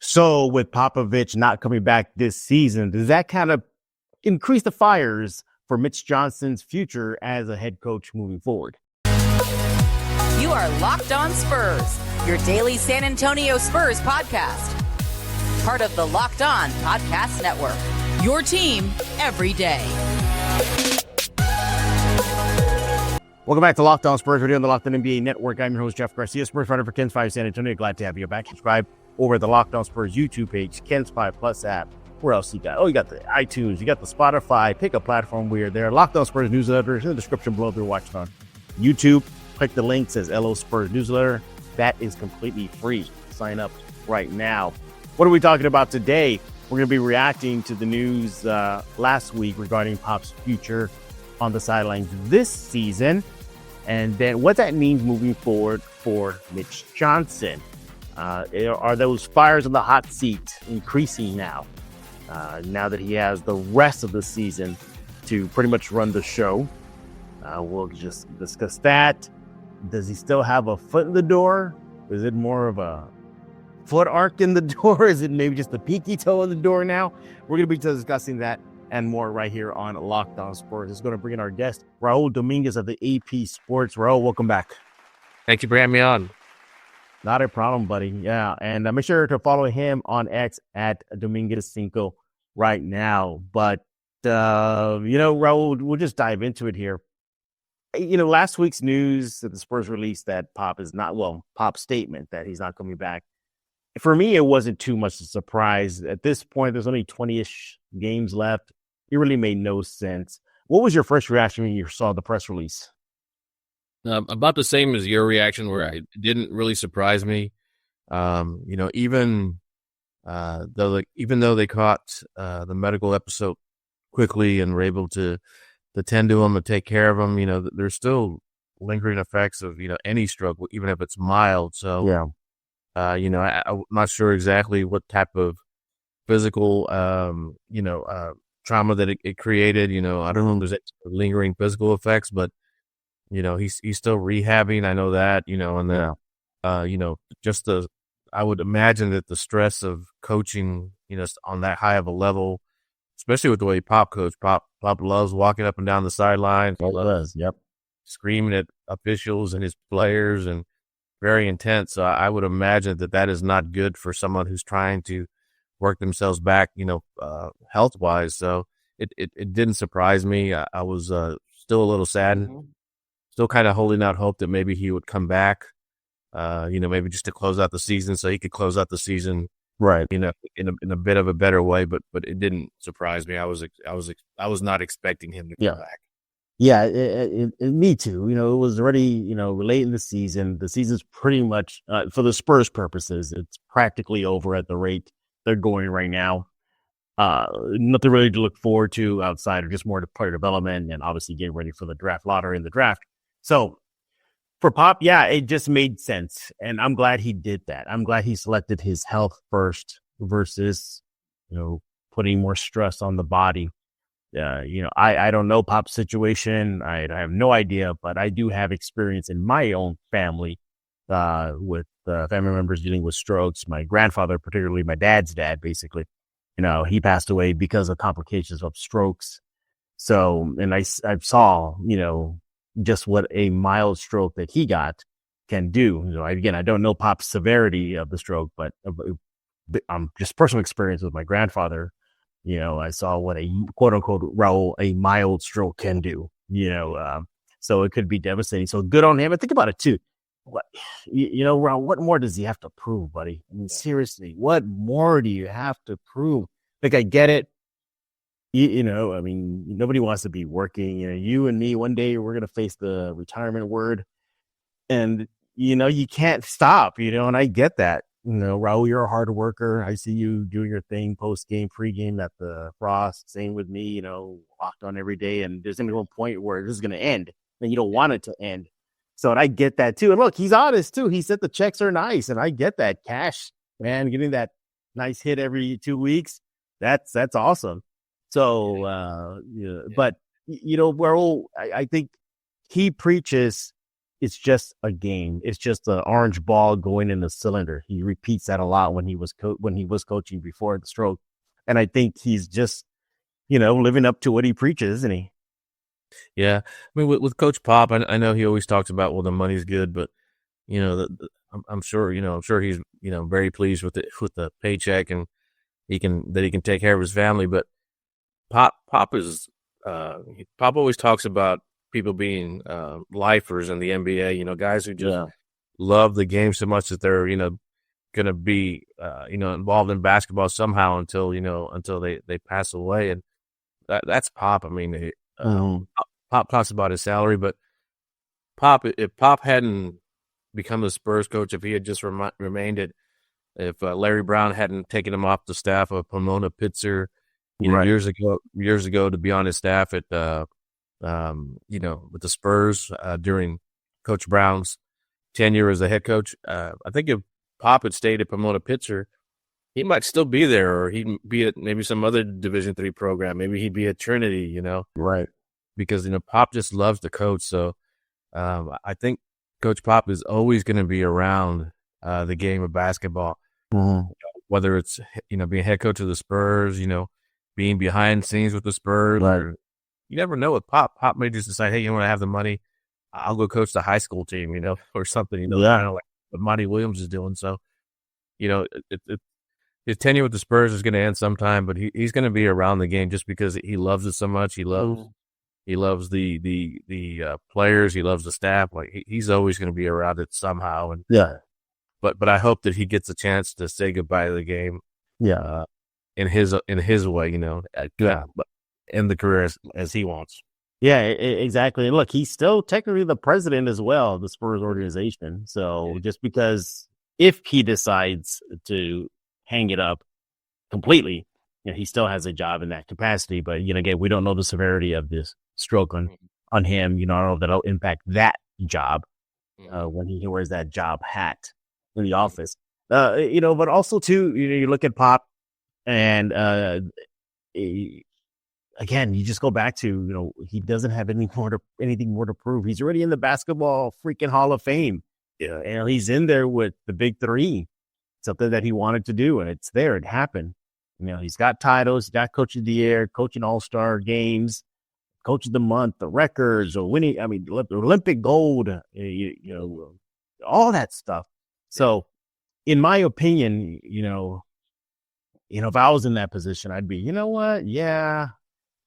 So with Popovich not coming back this season, does that kind of increase the fires for Mitch Johnson's future as a head coach moving forward? You are Locked On Spurs, your daily San Antonio Spurs podcast. Part of the Locked On Podcast Network, your team every day. Welcome back to Locked On Spurs. We're doing the Locked On NBA Network. I'm your host, Jeff Garcia, Spurs writer for Ken's 5 San Antonio. Glad to have you back. Subscribe over at the Locked On Spurs YouTube page, Ken's 5 Plus app. Where else you got? Oh, you got the iTunes, you got the Spotify. Pick a platform. We are there. Locked On Spurs newsletter is in the description below if you're watching on YouTube. Click the link, says LO Spurs newsletter. That is completely free. Sign up right now. What are we talking about today? We're going to be reacting to the news last week regarding Pop's future on the sidelines this season, and then what that means moving forward for Mitch Johnson. Are those fires on the hot seat increasing now? Now that he has the rest of the season to pretty much run the show. We'll just discuss that. Does he still have a foot in the door? Is it more of a foot arc in the door? Is it maybe just the pinky toe in the door now? We're going to be discussing that and more right here on Locked On Spurs. It's going to bring in our guest, Raul Dominguez of the AP Sports. Raul, welcome back. Thank you for having me on. Not a problem, buddy. Yeah, and make sure to follow him on X at Dominguez5 right now. But, Raul, we'll just dive into it here. Last week's news that the Spurs released that Pop's statement that he's not coming back. For me, it wasn't too much of a surprise. At this point, there's only 20-ish games left. It really made no sense. What was your first reaction when you saw the press release? About the same as your reaction, where it didn't really surprise me. Even though they caught the medical episode quickly and were able to tend to him and take care of him, there's still lingering effects of any stroke, even if it's mild. So yeah. I'm not sure exactly what type of physical, trauma that it created. I don't know if there's lingering physical effects, but, he's still rehabbing. I know that, and then, I would imagine that the stress of coaching, on that high of a level, especially with the way Pop coached. Pop loves walking up and down the sideline. Yep. Screaming at officials and his players and very intense. So I would imagine that is not good for someone who's trying to work themselves back, health-wise. So it didn't surprise me. I was still a little saddened, still kind of holding out hope that maybe he would come back, maybe just to close out the season so he could close out the season, right? In a bit of a better way. But it didn't surprise me. I was not expecting him to come back. Yeah, me too. It was already, late in the season. The season's pretty much, for the Spurs purposes, it's practically over at the rate they're going right now. Nothing really to look forward to outside of just more player development and obviously getting ready for the draft lottery in the draft. So for Pop, yeah, it just made sense. And I'm glad he did that. I'm glad he selected his health first versus, putting more stress on the body. I don't know Pop's situation. I have no idea, but I do have experience in my own family with family members dealing with strokes. My grandfather, particularly my dad's dad, basically, he passed away because of complications of strokes. So, and I saw, just what a mild stroke that he got can do. Again, I don't know Pop's severity of the stroke, but just personal experience with my grandfather. I saw what a quote unquote Raul, a mild stroke can do, so it could be devastating. So good on him. And think about it too. Raul, what more does he have to prove, buddy? I mean, seriously, what more do you have to prove? Like, I get it. Nobody wants to be working. You and me, one day we're going to face the retirement word and, you can't stop, and I get that. Raul, you're a hard worker. I see you doing your thing post-game, pre-game at the Frost. Same with me, locked on every day. And there's going to be one point where this is going to end and you don't want it to end. So, and I get that too. And look, he's honest too. He said the checks are nice. And I get that. Cash, man, getting that nice hit every 2 weeks. That's awesome. So, but, Raul, I think he preaches it's just a game. It's just an orange ball going in the cylinder. He repeats that a lot when he was coaching before the stroke. And I think he's just, living up to what he preaches, isn't he? Yeah. I mean, with Coach Pop, I know he always talks about, well, the money's good, but, I'm sure he's, very pleased with the paycheck, and he can take care of his family. But Pop always talks about people being lifers in the NBA, guys who just love the game so much that they're, going to be, involved in basketball somehow until they pass away. And that's Pop. I mean, Pop talks about his salary, but if Pop hadn't become the Spurs coach, if he had just remained if Larry Brown hadn't taken him off the staff of Pomona Pitzer, years ago to be on his staff at, with the Spurs during Coach Brown's tenure as a head coach, I think if Pop had stayed at Pomona Pitzer, he might still be there, or he'd be at maybe some other Division III program. Maybe he'd be at Trinity, Right. Because, Pop just loves the coach. So I think Coach Pop is always going to be around the game of basketball, whether it's, being head coach of the Spurs, being behind the scenes with the Spurs. Right. Or, you never know with Pop. Pop may just decide, hey, you want to have the money? I'll go coach the high school team, or something, kind of like what Monty Williams is doing. So, his tenure with the Spurs is going to end sometime, but he's going to be around the game just because he loves it so much. He loves the players. He loves the staff. Like he's always going to be around it somehow. And but I hope that he gets a chance to say goodbye to the game. Yeah. In his way, but end the career as he wants. Yeah, exactly. And look, he's still technically the president as well of the Spurs organization. So just because if he decides to hang it up completely, he still has a job in that capacity. But, again, we don't know the severity of this stroke on him. I don't know if that'll impact that job when he wears that job hat in the office. But also, too, you look at Pop and again, you just go back to, he doesn't have anything more to prove. He's already in the basketball freaking Hall of Fame. Yeah, he's in there with the big three, something that he wanted to do, and it's there. It happened. He's got titles, he's got Coach of the Year, coaching All-Star games, Coach of the Month, the records, or winning. I mean, Olympic gold, all that stuff. So, in my opinion, if I was in that position, I'd be, you know what? Yeah.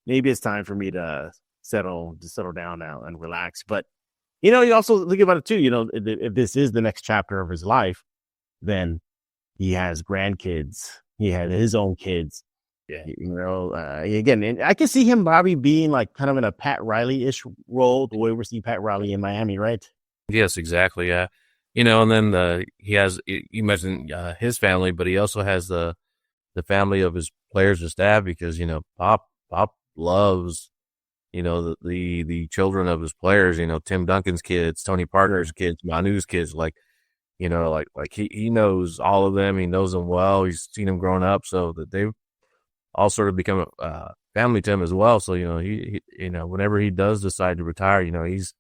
Maybe it's time for me to settle down now and relax. But, you also think about it too, if this is the next chapter of his life, then he has grandkids. He had his own kids. Yeah. Again, and I can see him probably being like kind of in a Pat Riley-ish role, the way we're seeing Pat Riley in Miami, right? Yes, exactly. Yeah. And then he has, you mentioned his family, but he also has the family of his players and staff because, Pop loves, the children of his players, Tim Duncan's kids, Tony Parker's kids, Manu's kids, like he knows all of them. He knows them well. He's seen them growing up, so that they've all sort of become a family to him as well. So, he whenever he does decide to retire, he's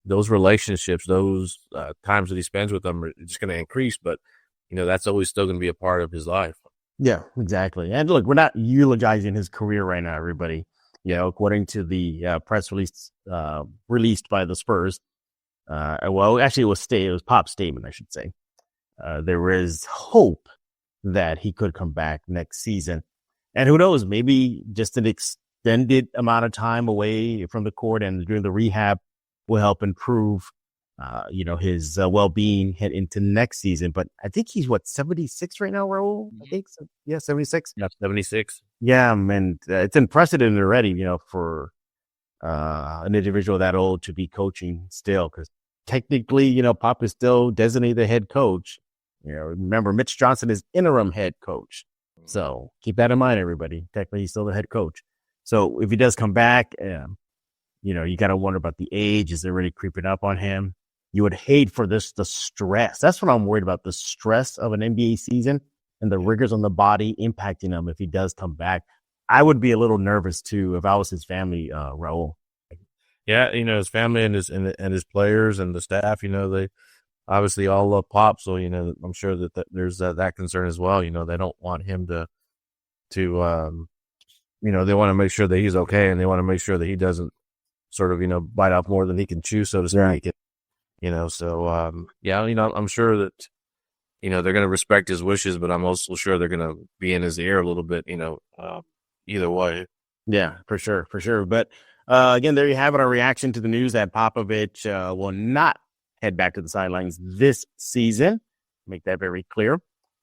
those relationships, those times that he spends with them are just going to increase, but that's always still going to be a part of his life. Yeah, exactly. And look, we're not eulogizing his career right now, everybody. According to the press release released by the Spurs, well, actually, it was Pop's statement, I should say. There is hope that he could come back next season, and who knows, maybe just an extended amount of time away from the court and during the rehab will help improve his well-being head into next season. But I think he's 76 right now, Raul? I think so. Yeah, 76. Yeah, 76. Yeah, and it's unprecedented already, for an individual that old to be coaching still, because technically, Pop is still designated the head coach. Remember, Mitch Johnson is interim head coach. So keep that in mind, everybody. Technically, he's still the head coach. So if he does come back, you got to wonder about the age. Is it really creeping up on him? You would hate for the stress. That's what I'm worried about, the stress of an NBA season and the rigors on the body impacting him if he does come back. I would be a little nervous, too, if I was his family, Raul. Yeah, his family and his players and the staff, they obviously all love Pop, so I'm sure that there's that concern as well. They don't want him to they want to make sure that he's okay, and they want to make sure that he doesn't sort of bite off more than he can chew, so to speak. Right. So yeah, I'm sure that they're going to respect his wishes, but I'm also sure they're going to be in his ear a little bit. Either way. Yeah, for sure. But again, there you have it. Our reaction to the news that Popovich will not head back to the sidelines this season. Make that very clear.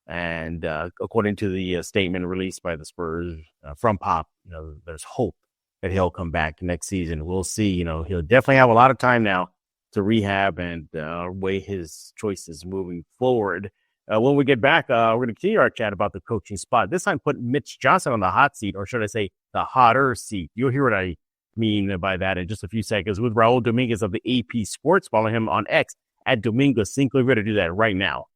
And according to the statement released by the Spurs from Pop, there's hope that he'll come back next season. We'll see. He'll definitely have a lot of time now to rehab and weigh his choices moving forward. When we get back, we're going to continue our chat about the coaching spot. This time, put Mitch Johnson on the hot seat, or should I say the hotter seat. You'll hear what I mean by that in just a few seconds with Raul Dominguez of the AP Sports. Follow him on X at Dominguez5. We're going to do that right now.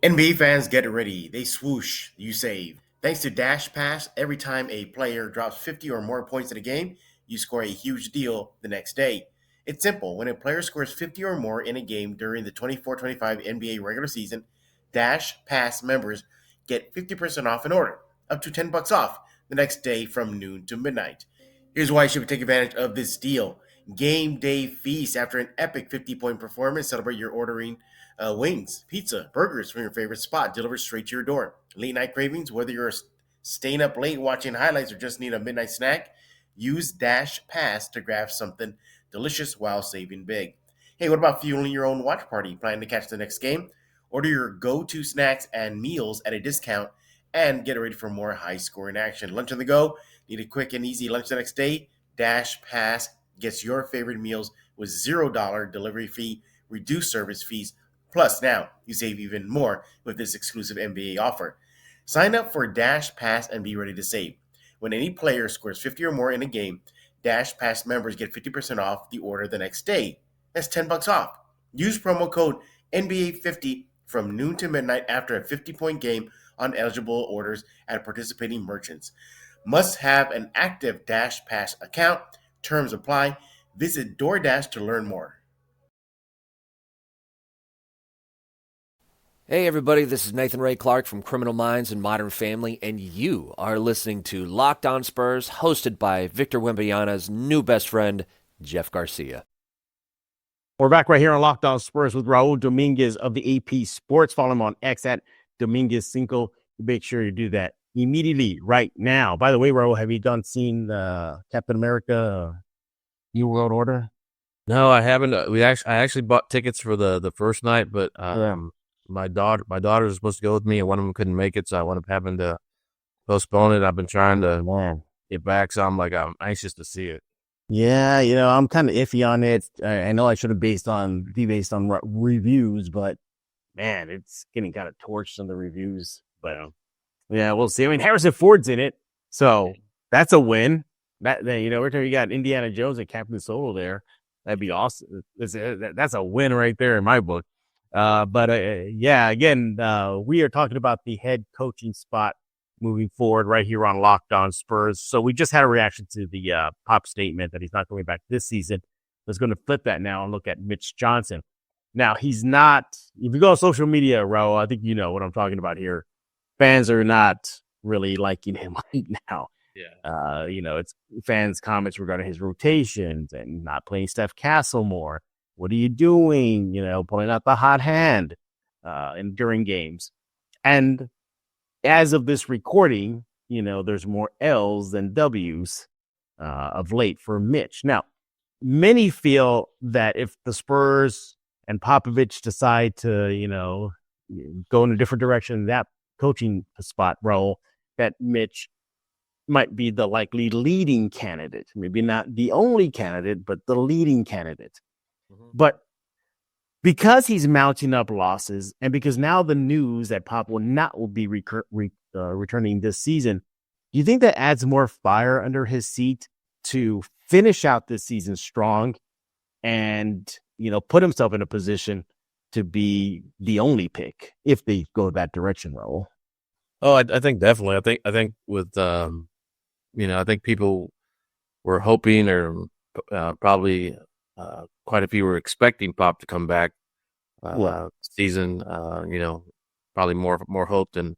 NBA fans, get ready. They swoosh, you save. Thanks to Dash Pass, every time a player drops 50 or more points in a game, you score a huge deal the next day. It's simple. When a player scores 50 or more in a game during the 24-25 NBA regular season, Dash Pass members get 50% off an order, up to $10 off the next day from noon to midnight. Here's why you should take advantage of this deal. Game day feast. After an epic 50-point performance, celebrate your ordering wings, pizza, burgers from your favorite spot delivered straight to your door. Late night cravings, whether you're staying up late watching highlights or just need a midnight snack, use Dash Pass to grab something delicious while saving big. Hey, what about fueling your own watch party? Planning to catch the next game? Order your go-to snacks and meals at a discount and get ready for more high-scoring action. Lunch on the go? Need a quick and easy lunch the next day? Dash Pass gets your favorite meals with $0 delivery fee, reduced service fees. Plus, now you save even more with this exclusive NBA offer. Sign up for Dash Pass and be ready to save. When any player scores 50 or more in a game, Dash Pass members get 50% off the order the next day. That's $10 off. Use promo code NBA50 from noon to midnight after a 50-point game on eligible orders at participating merchants. Must have an active Dash Pass account. Terms apply. Visit DoorDash to learn more. Hey everybody, this is Nathan Ray Clark from Criminal Minds and Modern Family, and you are listening to Locked On Spurs, hosted by Victor Wembanyama's new best friend, Jeff Garcia. We're back right here on Locked On Spurs with Raul Dominguez of the AP Sports. Follow him on X at Dominguez5. Make sure you do that immediately right now. By the way, Raul, have you seen Captain America New World Order? No, I haven't. I actually bought tickets for the first night, but my daughter was supposed to go with me, and one of them couldn't make it, so I wound up having to postpone it. I've been trying to get back, so I'm anxious to see it. Yeah, I'm kind of iffy on it. I know I should have be based on reviews, but man, it's getting kind of torched on the reviews. But yeah, we'll see. I mean, Harrison Ford's in it, so that's a win. Every time you got Indiana Jones and Captain Solo there, that'd be awesome. That's a win right there in my book. But again, we are talking about the head coaching spot moving forward right here on Locked On Spurs. So we just had a reaction to the Pop statement that he's not going back this season. Let's going to flip that now and look at Mitch Johnson. Now, he's not, if you go on social media, Raul, I think you know what I'm talking about here. Fans are not really liking him right now. Yeah. It's fans' comments regarding his rotations and not playing Steph Castle more. What are you doing? Pulling out the hot hand during games. And as of this recording, there's more L's than W's of late for Mitch. Now, many feel that if the Spurs and Popovich decide to, go in a different direction, that coaching spot role, that Mitch might be the likely leading candidate. Maybe not the only candidate, but the leading candidate. But because he's mounting up losses, and because now the news that Pop will be returning this season, do you think that adds more fire under his seat to finish out this season strong and, put himself in a position to be the only pick if they go that direction, Raul? Oh, I think definitely. I think with I think people were hoping, or probably quite a few were expecting Pop to come back season. Probably more hope than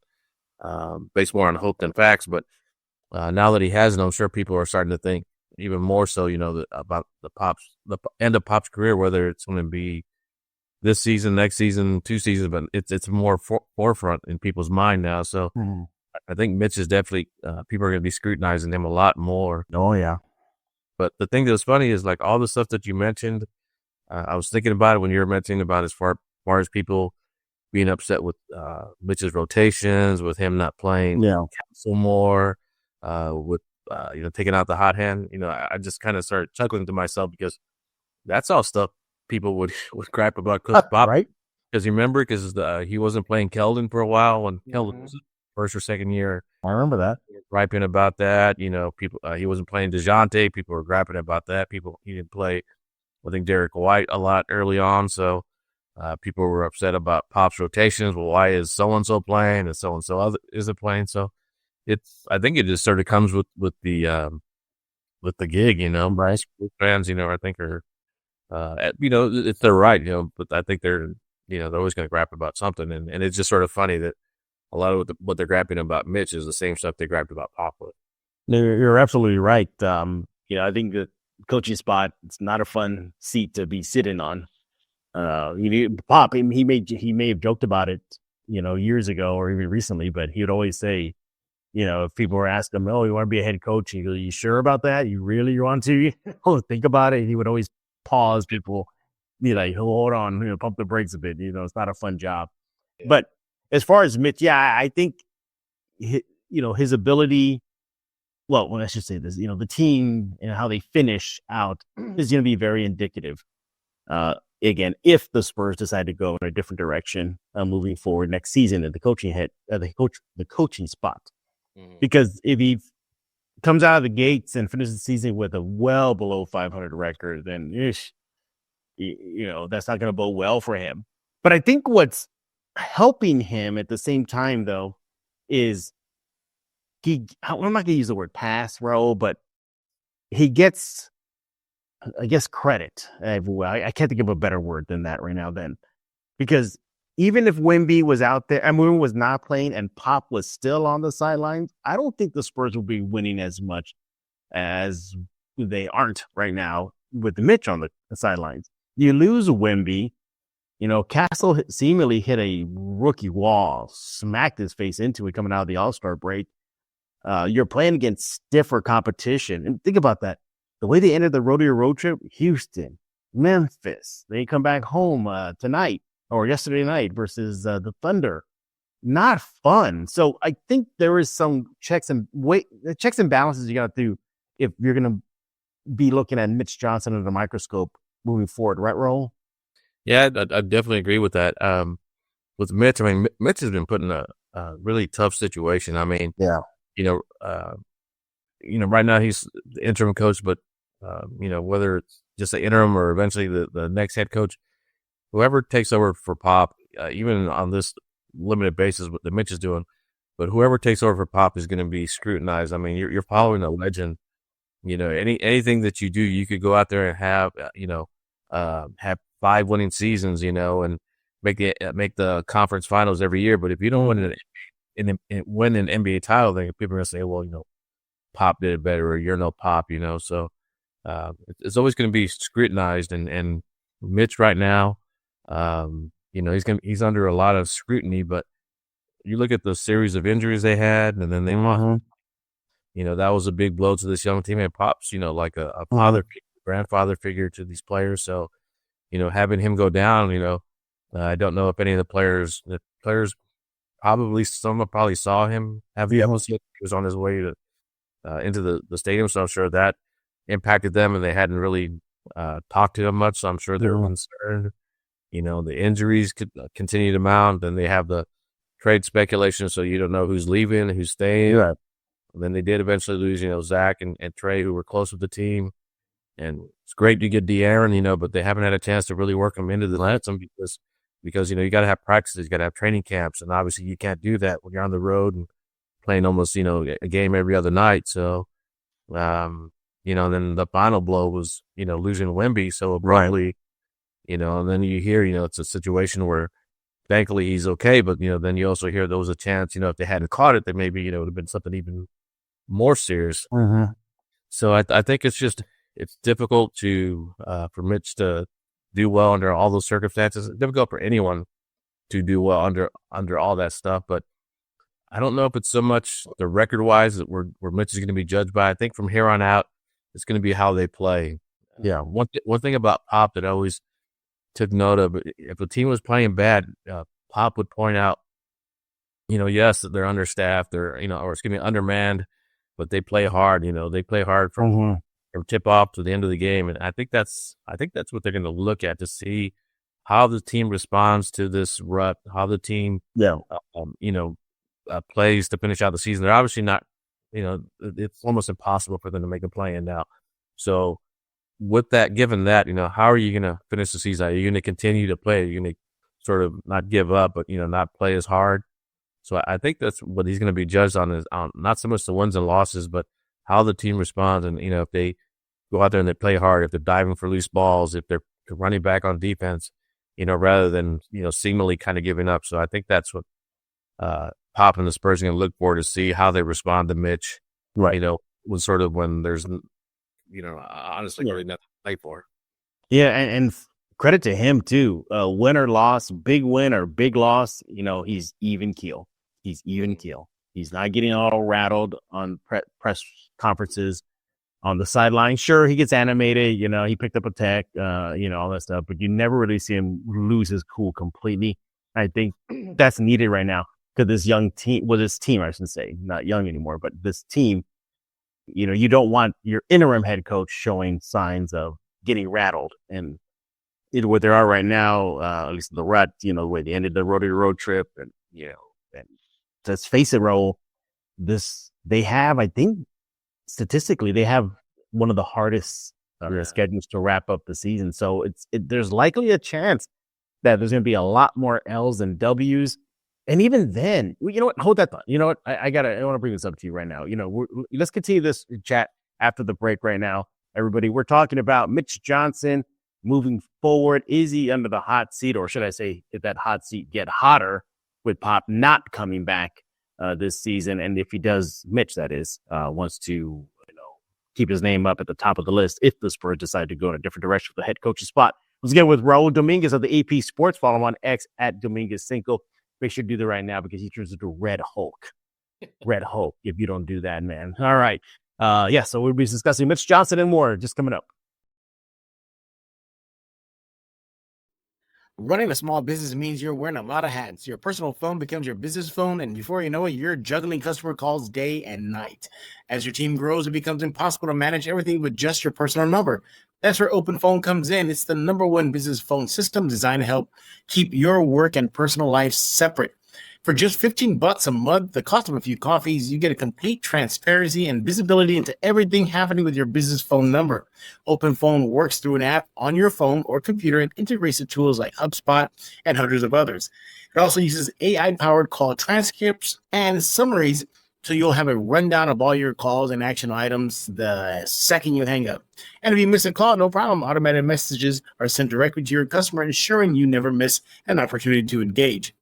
based more on hope than facts. But now that he hasn't, I'm sure people are starting to think even more so, about the end of Pop's career, whether it's going to be this season, next season, 2 seasons, but it's more forefront in people's mind now. So I think Mitch is definitely people are going to be scrutinizing him a lot more. Oh yeah. But the thing that was funny is like all the stuff that you mentioned. I was thinking about it when you were mentioning about as far as people being upset with Mitch's rotations, with him not playing Council more, with taking out the hot hand. I just kind of started chuckling to myself because that's all stuff people would gripe about Coach Pop, right? Because you remember, he wasn't playing Keldon for a while when Keldon was first or second year. I remember that. Griping about that, people. He wasn't playing DeJounte. People were griping about that. He didn't play, I think, Derek White a lot early on. So people were upset about Pop's rotations. Well, why is so and so playing and so isn't playing? So I think it just sort of comes with the gig, Right. Fans, I think are, it's their right, but I think they're always going to grab about something. And it's just sort of funny that a lot of what they're grabbing about Mitch is the same stuff they grabbed about Pop with. You're absolutely right. I think the coaching spot, it's not a fun seat to be sitting on. Pop, he may have joked about it, years ago or even recently, but he would always say, if people were asking him, oh, you want to be a head coach? He goes, you sure about that? You really want to? Think about it. He would always pause people, be like, hold on, pump the brakes a bit. It's not a fun job. Yeah. But as far as Mitch, I think, his ability, well, I should say this, the team and how they finish out is going to be very indicative. Again, if the Spurs decide to go in a different direction moving forward next season at the coaching spot, because if he comes out of the gates and finishes the season with a well below 500 record, then that's not going to bode well for him. But I think what's helping him at the same time, though, is I'm not going to use the word pass, Raul, but he gets, I guess, credit. I can't think of a better word than that right now then. Because even if Wemby was out there, and Manu was not playing and Pop was still on the sidelines, I don't think the Spurs will be winning as much as they aren't right now with Mitch on the sidelines. You lose Wemby, Castle seemingly hit a rookie wall, smacked his face into it coming out of the All-Star break. You're playing against stiffer competition. And think about that. The way they ended the rodeo road trip, Houston, Memphis, they come back home tonight or yesterday night versus the Thunder. Not fun. So I think there is some checks and balances you got to do if you're going to be looking at Mitch Johnson under the microscope moving forward, right, Raul? Yeah, I definitely agree with that. With Mitch, Mitch has been put in a really tough situation. Yeah. Right now he's the interim coach, but whether it's just the interim or eventually the next head coach, whoever takes over for Pop, even on this limited basis, what the Mitch is doing, but whoever takes over for Pop is going to be scrutinized. You're following a legend. Anything that you do, you could go out there and have, have 5 winning seasons, and make the conference finals every year. But if you don't win an NBA title, then people are going to say, well, Pop did it better, or you're no Pop, So it's always going to be scrutinized. And Mitch right now, he's under a lot of scrutiny. But you look at the series of injuries they had, and then they won. That was a big blow to this young team. And Pop's, like a father, grandfather figure to these players. So, having him go down, I don't know if any of the players probably saw him have the episode. He was on his way to into the stadium, so I'm sure that impacted them, and they hadn't really talked to him much. So I'm sure they were concerned. The injuries could continue to mount, and they have the trade speculation, so you don't know who's leaving, who's staying. Yeah. And then they did eventually lose, Zach and Trey, who were close with the team. And it's great to get De'Aaron, but they haven't had a chance to really work them into the Lansing because you got to have practices, you got to have training camps, and obviously you can't do that when you're on the road and playing almost, a game every other night. So Then the final blow was, losing Wemby so abruptly, and then you hear, it's a situation where thankfully he's okay, but, then you also hear there was a chance, if they hadn't caught it, that maybe, it would have been something even more serious. Mm-hmm. So I think it's difficult for Mitch to do well under all those circumstances. It's difficult for anyone to do well under all that stuff, but I don't know if it's so much the record-wise that where Mitch is going to be judged by. I think from here on out, it's going to be how they play. Yeah. One thing about Pop that I always took note of, if a team was playing bad, Pop would point out, yes, they're understaffed, they're, undermanned, but they play hard. They play hard from tip-off to the end of the game, and I think that's what they're going to look at to see how the team responds to this rut, how the team, plays to finish out the season. They're obviously not, it's almost impossible for them to make a play in now. So with that, given that, how are you going to finish the season? Are you going to continue to play? Are you going to sort of not give up, but, not play as hard? So I think that's what he's going to be judged on, is on not so much the wins and losses, but how the team responds. And, if they go out there and they play hard, if they're diving for loose balls, if they're running back on defense, rather than, seemingly kind of giving up. So I think that's what Pop and the Spurs are going to look for, to see how they respond to Mitch, right? When there's, honestly, really nothing to play for. Yeah, and credit to him too. Win or loss, big win or big loss, he's even keel. He's even keel. He's not getting all rattled on press conferences on the sideline. Sure, he gets animated. He picked up a tech, all that stuff, but you never really see him lose his cool completely. I think that's needed right now. Because this young team, this team, I shouldn't say, not young anymore, but this team, you don't want your interim head coach showing signs of getting rattled. And where they are right now, at least the rut, the way they ended the road trip, and and let's face it, Raul, they have, I think, statistically, they have one of the hardest schedules to wrap up the season. So there's likely a chance that there's going to be a lot more L's than W's. And even then, you know what? Hold that thought. You know what? I want to bring this up to you right now. Let's continue this chat after the break right now. Everybody, we're talking about Mitch Johnson moving forward. Is he under the hot seat, or should I say, did that hot seat get hotter with Pop not coming back this season? And if he does, Mitch, that is, wants to keep his name up at the top of the list if the Spurs decide to go in a different direction for the head coach's spot. Let's get with Raul Dominguez of the AP Sports. Follow him on X at Dominguez5. Make sure to do that right now, because he turns into Red Hulk. Red Hulk, if you don't do that, man. All right. So we'll be discussing Mitch Johnson and more just coming up. Running a small business means you're wearing a lot of hats. Your personal phone becomes your business phone, and before you know it, you're juggling customer calls day and night. As your team grows, it becomes impossible to manage everything with just your personal number. That's where Open Phone comes in. It's the #1 business phone system designed to help keep your work and personal life separate. For just $15 a month, the cost of a few coffees, you get a complete transparency and visibility into everything happening with your business phone number. Open Phone works through an app on your phone or computer and integrates with tools like HubSpot and hundreds of others. It also uses AI-powered call transcripts and summaries, so you'll have a rundown of all your calls and action items the second you hang up. And if you miss a call, no problem. Automated messages are sent directly to your customer, ensuring you never miss an opportunity to engage.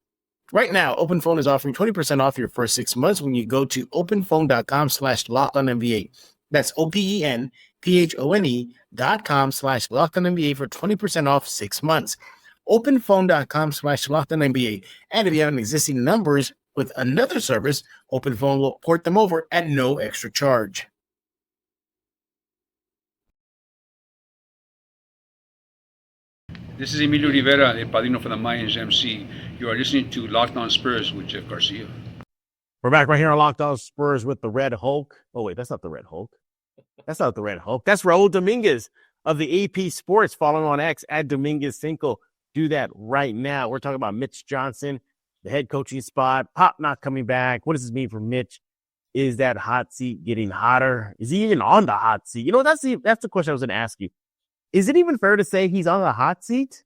Right now, OpenPhone is offering 20% off your first 6 months when you go to openphone.com/LockedOnNBA. That's OpenPhone.com/LockedOnNBA for 20% off 6 months. Openphone.com/LockedOnNBA. And if you have existing numbers with another service, OpenPhone will port them over at no extra charge. This is Emilio Rivera, the Padrino for the Mayans MC. You are listening to Locked On Spurs with Jeff Garcia. We're back right here on Locked On Spurs with the Red Hulk. Oh, wait, that's not the Red Hulk. That's not the Red Hulk. That's Raul Dominguez of the AP Sports. Follow him on X at Dominguez5. Do that right now. We're talking about Mitch Johnson, the head coaching spot. Pop not coming back. What does this mean for Mitch? Is that hot seat getting hotter? Is he even on the hot seat? That's the question I was going to ask you. Is it even fair to say he's on the hot seat?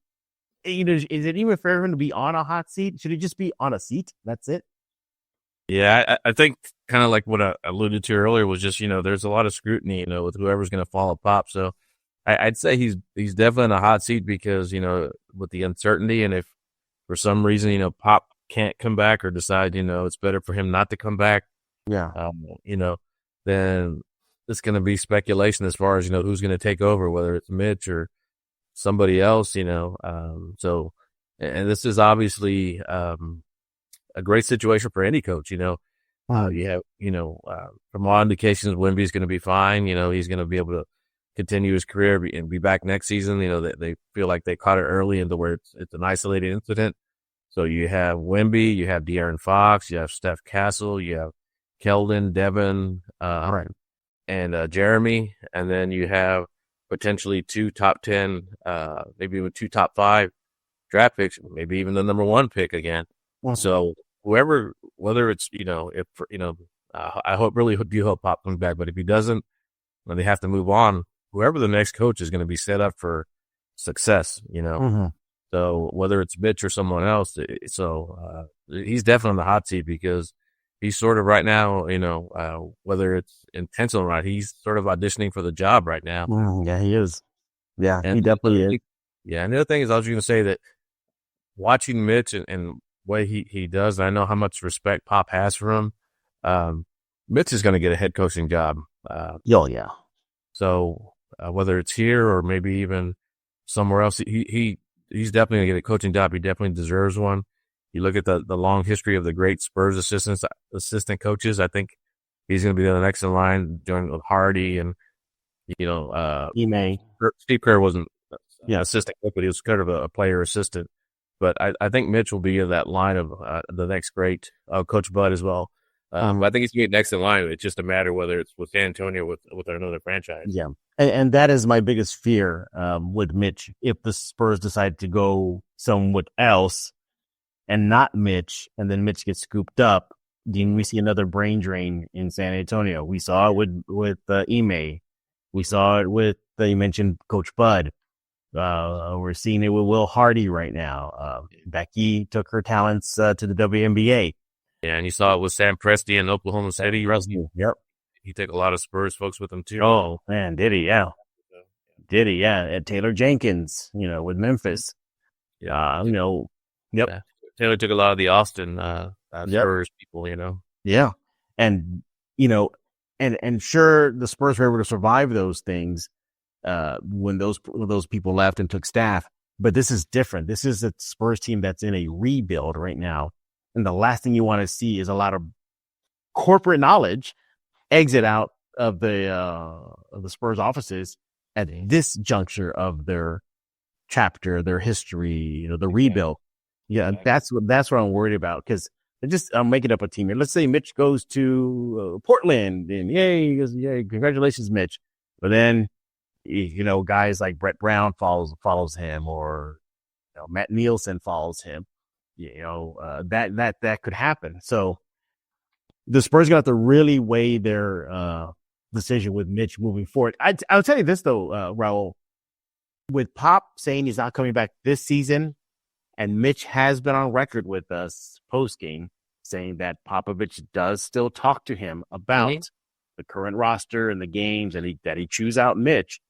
Is it even fair for him to be on a hot seat? Should he just be on a seat? That's it. Yeah, I think kind of like what I alluded to earlier was just, there's a lot of scrutiny, with whoever's going to follow Pop. So I'd say he's definitely in a hot seat because, with the uncertainty, and if for some reason, Pop can't come back or decide, it's better for him not to come back, Yeah. then it's going to be speculation as far as, who's going to take over, whether it's Mitch or somebody else, so, and this is obviously, a great situation for any coach, you have, from all indications, Wemby's going to be fine. He's going to be able to continue his career and be back next season. They feel like they caught it early into where it's an isolated incident. So you have Wemby, you have De'Aaron Fox, you have Steph Castle, you have Keldon, Devin, and Jeremy, and then you have potentially 2 top 10, maybe even 2 top 5 draft picks, maybe even the number 1 pick again. So whoever, whether it's, I really do hope Pop comes back, but if he doesn't, then they have to move on. Whoever the next coach is going to be set up for success, So whether it's Mitch or someone else, he's definitely on the hot seat because he's sort of right now, whether it's intentional or not, he's sort of auditioning for the job right now. Yeah, he is. Yeah, and he definitely is. Yeah, and the other thing is I was going to say that watching Mitch and way he does, and I know how much respect Pop has for him, Mitch is going to get a head coaching job. Yeah. So whether it's here or maybe even somewhere else, he's definitely going to get a coaching job. He definitely deserves one. You look at the long history of the great Spurs assistant coaches. I think he's going to be the next in line, joining with Hardy and Ime. Steve Kerr wasn't assistant coach, but he was kind of a player assistant. But I think Mitch will be in that line of the next great Coach Bud as well. I think he's going to be next in line. It's just a matter whether it's with San Antonio with another franchise. Yeah, and that is my biggest fear with Mitch. If the Spurs decide to go someone else and not Mitch, and then Mitch gets scooped up, then we see another brain drain in San Antonio. We saw it with Ime. We saw it with you mentioned Coach Bud. We're seeing it with Will Hardy right now. Becky took her talents to the WNBA. Yeah, and you saw it with Sam Presti in Oklahoma City. Yep. He took a lot of Spurs folks with him too. Oh man, did he? Yeah. Did he? Yeah. And Taylor Jenkins, with Memphis. Yeah. Yep. Yeah. Taylor took a lot of the Austin Spurs people, Yeah. And, and sure, the Spurs were able to survive those things when those people left and took staff. But this is different. This is a Spurs team that's in a rebuild right now. And the last thing you want to see is a lot of corporate knowledge exit out of the Spurs offices at this juncture of their chapter, their history, the rebuild. Yeah, that's what I'm worried about because I'm making up a team here. Let's say Mitch goes to Portland and yay, congratulations, Mitch. But then, guys like Brett Brown follows him or Matt Nielsen follows him. That could happen. So the Spurs are going to have to really weigh their decision with Mitch moving forward. I'll tell you this though, Raul, with Pop saying he's not coming back this season, and Mitch has been on record with us post game saying that Popovich does still talk to him about the current roster and the games, and that he chews out Mitch.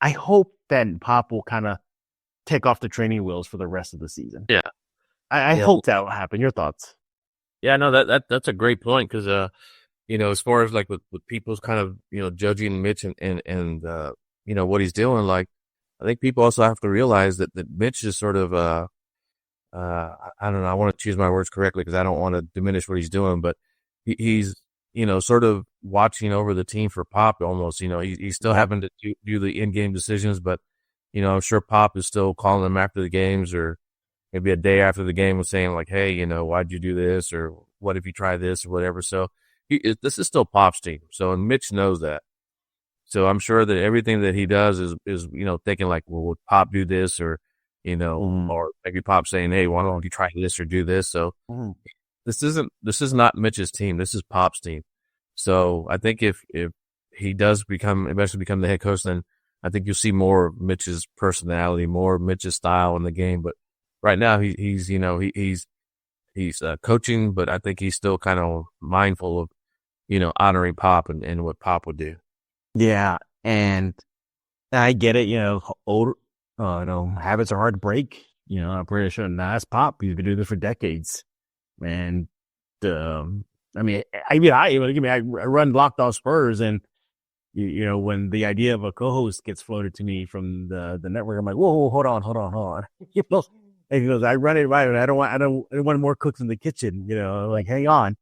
I hope that Pop will kind of take off the training wheels for the rest of the season. Yeah. I hope that will happen. Your thoughts? Yeah, no, that's a great point because, as far as like with people's kind of, judging Mitch and what he's doing, like, I think people also have to realize that Mitch is sort of, I don't know, I want to choose my words correctly because I don't want to diminish what he's doing, but he's, sort of watching over the team for Pop almost, he's still having to do the in-game decisions, but, I'm sure Pop is still calling him after the games or maybe a day after the game was saying like, hey, why'd you do this? Or what if you try this or whatever? So this is still Pop's team. So, and Mitch knows that. So I'm sure that everything that he does is thinking like, well, would Pop do this? Or, or maybe Pop saying, hey, why don't you try this or do this? So this is not Mitch's team. This is Pop's team. So I think if he does eventually become the head coach, then I think you'll see more of Mitch's personality, more of Mitch's style in the game. But right now he's he's coaching, but I think he's still kind of mindful of, honoring Pop and what Pop would do. Yeah, and I get it. Older, habits are hard to break. I'm pretty sure. Nah, that's Pop. He's been doing this for decades, and I run Locked On Spurs, and when the idea of a co-host gets floated to me from the network, I'm like, whoa, hold on. And he goes, I run it right, and I don't want more cooks in the kitchen. Like, hang on,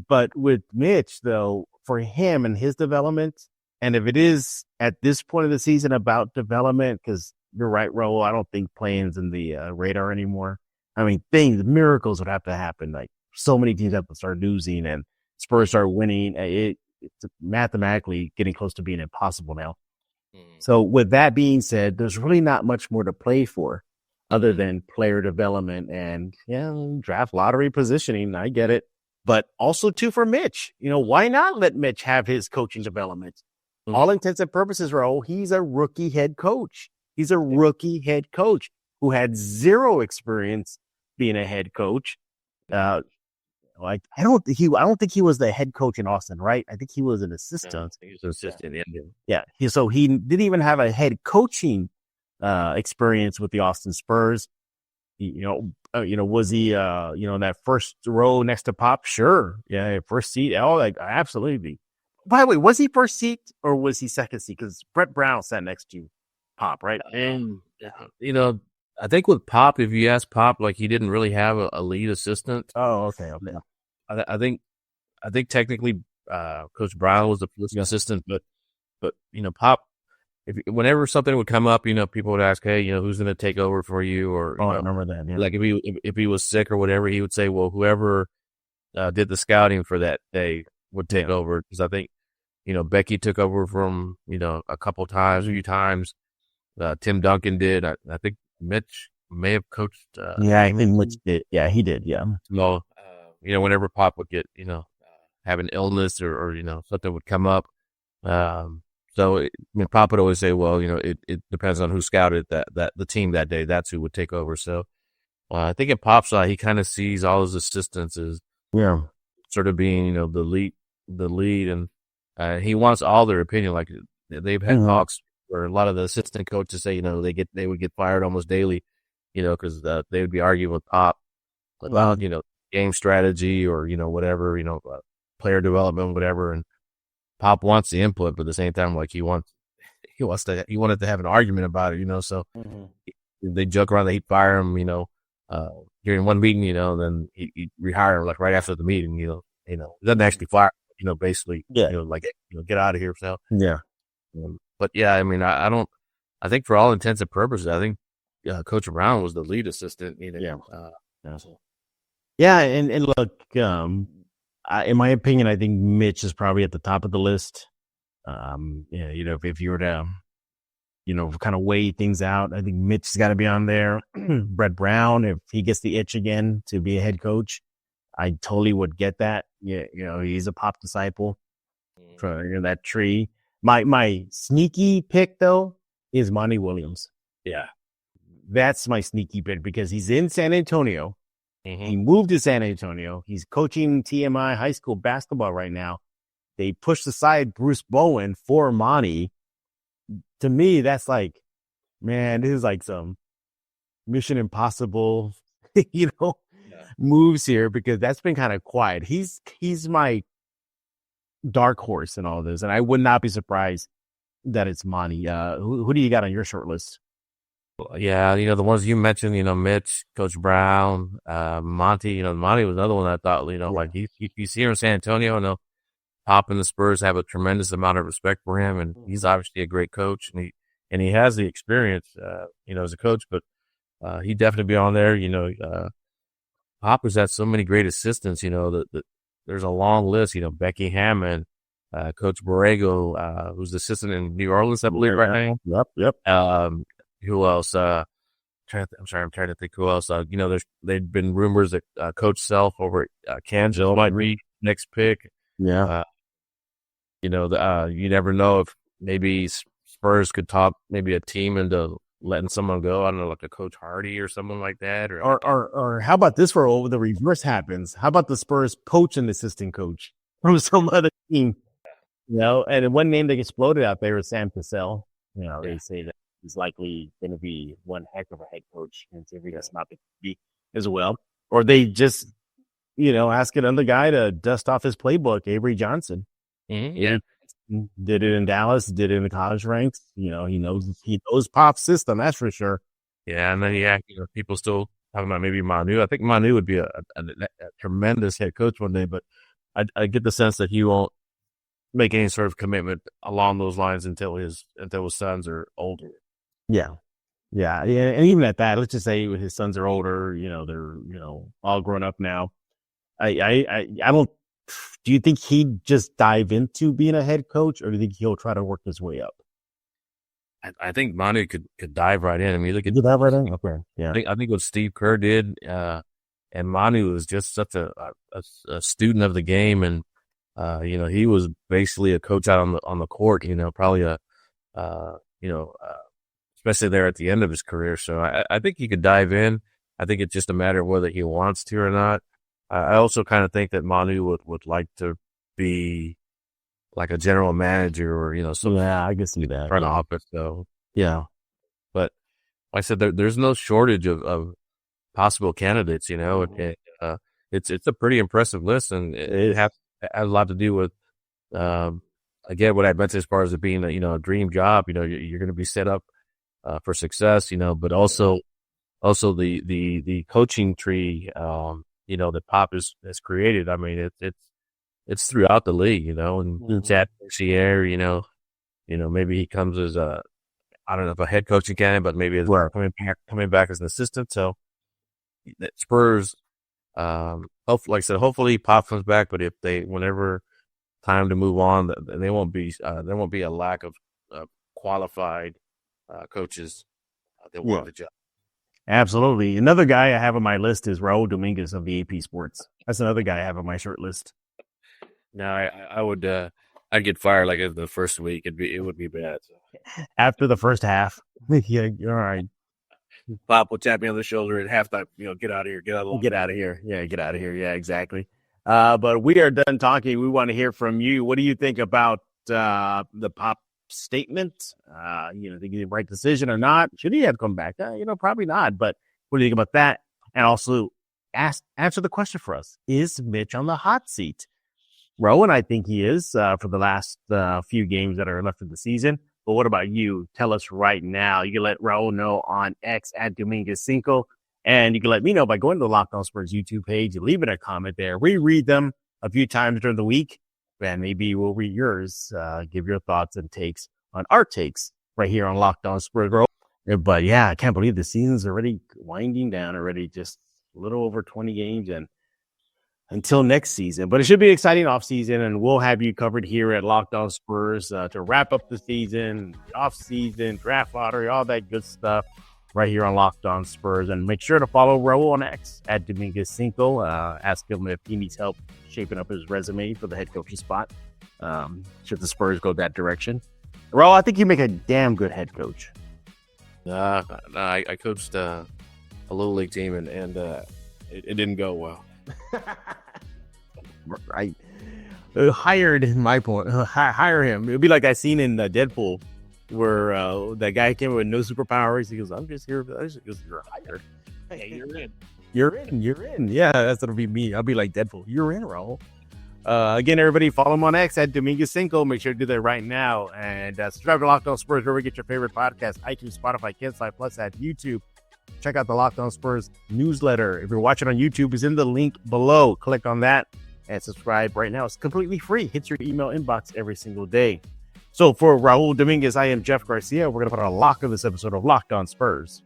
but with Mitch though, for him and his development, and if it is at this point of the season about development, because you're right, Raul, I don't think playing's in the radar anymore. I mean, miracles would have to happen. Like, so many teams have to start losing and Spurs start winning. It's mathematically getting close to being impossible now. So with that being said, there's really not much more to play for other than player development and draft lottery positioning. I get it. But also too for Mitch, why not let Mitch have his coaching development? All intents and purposes, Raul, he's a rookie head coach. He's a rookie head coach who had zero experience being a head coach. I don't think he was the head coach in Austin, right? I think he was an assistant. He was an assistant. Yeah. So he didn't even have a head coaching experience with the Austin Spurs. Was he in that first row next to Pop? Sure. Yeah, first seat. Oh, absolutely. By the way, was he first seat or was he second seat? Because Brett Brown sat next to Pop, right? And I think with Pop, if you ask Pop, like, he didn't really have a lead assistant. Oh, okay. I think technically Coach Brown was the first assistant, but Pop, whenever something would come up, people would ask, hey, who's going to take over for you? Or I remember that. Yeah. Like if he was sick or whatever, he would say, well, whoever did the scouting for that day would take over. Because I think Becky took over from a few times. Tim Duncan did. I think Mitch may have coached. I think Mitch did. Yeah, he did. Yeah. No, whenever Pop would get have an illness or something would come up. So Pop would always say, well, it depends on who scouted that the team that day. That's who would take over. So I think in Pop's side, he kind of sees all his assistants as sort of being the lead, and he wants all their opinion. Like, they've had talks where a lot of the assistant coaches say they would get fired almost daily, because they would be arguing with Pop about game strategy or whatever, player development, whatever, and Pop wants the input, but at the same time, like, he wanted to have an argument about it, so they joke around, they'd fire him, during one meeting, then he'd rehire him, like, right after the meeting, he doesn't actually fire, basically, get out of here. So, but yeah, I mean, I think for all intents and purposes, I think Coach Brown was the lead assistant. And look, in my opinion, I think Mitch is probably at the top of the list. If you were to, kind of weigh things out, I think Mitch has got to be on there. Brett Brown, if he gets the itch again to be a head coach, I totally would get that. He's a Pop disciple for that tree. My sneaky pick though is Monty Williams. Yeah, that's my sneaky pick because he's in San Antonio. He moved to San Antonio. He's coaching TMI high school basketball right now. They pushed aside Bruce Bowen for Monty. To me, that's like, man, this is like some Mission Impossible, moves here because that's been kind of quiet. He's my dark horse in all this, and I would not be surprised that it's Monty. Who do you got on your short list? Yeah, the ones you mentioned, Mitch, Coach Brown, Monty. Monty was another one I thought, like he's here in San Antonio. Pop and the Spurs have a tremendous amount of respect for him, and he's obviously a great coach, and he has the experience, as a coach. But he'd definitely be on there. Pop has had so many great assistants. There's a long list. Becky Hammond, Coach Borrego, who's the assistant in New Orleans, I believe, right now. Yep. Who else? I'm trying to think who else. There'd been rumors that Coach Self over at Kansas might be next pick. Yeah. You never know if maybe Spurs could top maybe a team into letting someone go. I don't know, like a Coach Hardy or someone like that. Or how about this for the reverse happens? How about the Spurs poach an assistant coach from some other team? And one name that exploded out there is Sam Cassell. They say that he's likely going to be one heck of a head coach, and that's not the be as well. Or they just, ask another guy to dust off his playbook, Avery Johnson. Mm-hmm. Yeah. Did it in Dallas, did it in the college ranks. He knows Pop's system, that's for sure. Yeah, and then people still talking about maybe Manu. I think Manu would be a tremendous head coach one day, but I get the sense that he won't make any sort of commitment along those lines until his sons are older. Yeah. And even at that, let's just say his sons are older. They're all grown up now. I don't. Do you think he'd just dive into being a head coach, or do you think he'll try to work his way up? I think Manu could dive right in. I mean, look at dive right in. Okay, yeah. I think what Steve Kerr did, and Manu was just such a student of the game, and he was basically a coach out on the court. Probably especially there at the end of his career. So I think he could dive in. I think it's just a matter of whether he wants to or not. I also kind of think that Manu would like to be like a general manager or, some I can see that. Front office, though. Yeah. But like I said, there's no shortage of possible candidates, it's a pretty impressive list, and it has a lot to do with, again, what I mentioned as far as it being a dream job. You're going to be set up for success, but also the coaching tree, that Pop has created. I mean, it's throughout the league, and Chad Garcia, maybe he comes as I don't know if a head coaching candidate, but maybe coming back as an assistant. So Spurs, hopefully Pop comes back, but if whenever time to move on, there won't be a lack of qualified coaches that want the job. Absolutely. Another guy I have on my list is Raul Dominguez of the AP Sports. That's another guy I have on my short list. No, I would I'd get fired like in the first week. It would be bad. So. After the first half, yeah, you're all right. Pop will tap me on the shoulder at halftime. Get out of here. Get out of here. Yeah, get out of here. Yeah, exactly. But we are done talking. We want to hear from you. What do you think about the Pop statement? Think he did the right decision or not? Should he have come back? Probably not. But what do you think about that? And also answer the question for us. Is Mitch on the hot seat? Rowan, I think he is for the last few games that are left of the season. But what about you? Tell us right now. You can let Raul know on X at Dominguez5, and you can let me know by going to the Locked On Spurs YouTube page, leaving a comment there. We read them a few times during the week, and maybe we'll read yours. Give your thoughts and takes on our takes right here on Locked On Spurs. But yeah, I can't believe the season's already winding down already, just a little over 20 games and until next season. But it should be an exciting offseason, and we'll have you covered here at Locked On Spurs to wrap up the season, offseason, draft lottery, all that good stuff right here on Locked On Spurs. And make sure to follow Raul on X at Dominguez5. Ask him if he needs help shaping up his resume for the head coaching spot. Should the Spurs go that direction? Raul, I think you make a damn good head coach. I coached a little league team, and it didn't go well. Right. Hired my point. Hire him. It would be like I seen in Deadpool where that guy came with no superpowers. He goes, I'm just here. He goes, you're hired. Hey, you're in. Yeah, that's what'll be me. I'll be like Deadpool. You're in, Raul. Again, everybody, follow him on X at Dominguez5. Make sure to do that right now. And subscribe to Locked On Spurs wherever you get your favorite podcast. iTunes, Spotify, KidSlife, plus at YouTube. Check out the Locked On Spurs newsletter. If you're watching on YouTube, it's in the link below. Click on that and subscribe right now. It's completely free. Hits your email inbox every single day. So for Raul Dominguez, I am Jeff Garcia. We're going to put a lock on this episode of Locked On Spurs.